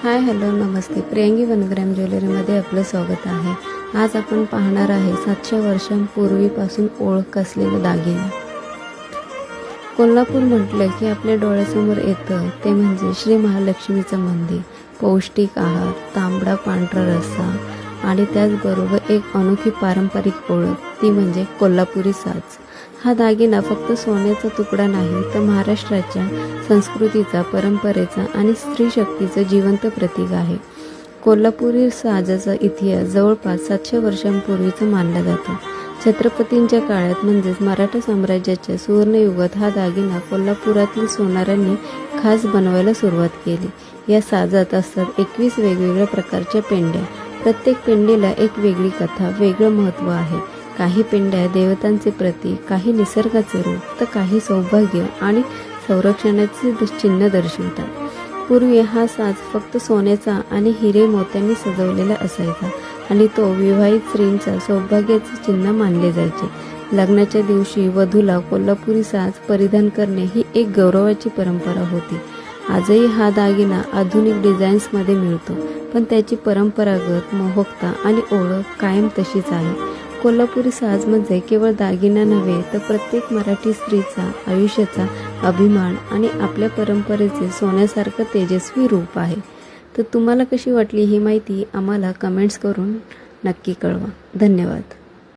Hi hello नमस्ते. प्रियंगी one gram ज्वेलरीमध्ये आपलं स्वागत आहे. आज आपण पाहणार आहे 700 वर्षांपूर्वीपासून ओळख असलेले दागिने. कोल्हापूर म्हटलं की आपल्या डोळ्यासमोर येतं ते म्हणजे श्री महालक्ष्मीचं मंदिर, पौष्टिक आहार, तांबडा पांढरा रस्सा आणि त्याचबरोबर एक अनोखी पारंपरिक ओळख ती म्हणजे कोल्हापुरी साज. हा दागिना फक्त सोन्याचा तुकडा नाही तर महाराष्ट्राच्या संस्कृतीचा, परंपरेचा आणि स्त्री शक्तीचं जिवंत प्रतीक आहे. कोल्हापुरी साजाचा इतिहास जवळपास 700 वर्षांपूर्वीचा मानला जातो. छत्रपतींच्या काळात म्हणजेच मराठा साम्राज्याच्या सुवर्णयुगात हा दागिना कोल्हापुरातील सोनारांनी खास बनवायला सुरुवात केली. या साजात असतात 21 वेगवेगळ्या प्रकारच्या पेंड्या. प्रत्येक पेंडीला एक वेगळी कथा, वेगळं महत्त्व आहे. काही पेंड्या देवतांचे प्रतीक, काही निसर्गाचे रूप तर काही सौभाग्य आणि संरक्षणाचे चिन्ह दर्शवतात. पूर्वी हा साज फक्त सोन्याचा आणि हिरे मोत्यांनी सजवलेला असायचा आणि तो विवाहित स्त्रींचा सौभाग्याचे चिन्ह मानले जायचे. लग्नाच्या दिवशी वधूला कोल्हापुरी साज परिधान करणे ही एक गौरवाची परंपरा होती. आजही हा दागिना आधुनिक डिझाईन्समध्ये मिळतो, पण त्याची परंपरागत मोहकता आणि ओळख कायम तशीच आहे. कोल्हापुरी साज म्हणजे केवळ दागिना नव्हे तर प्रत्येक मराठी स्त्रीचा आयुष्याचा अभिमान आणि आपल्या परंपरेचे सोन्यासारखं तेजस्वी रूप आहे. तर तुम्हाला कशी वाटली ही माहिती आम्हाला कमेंट्स करून नक्की कळवा. धन्यवाद.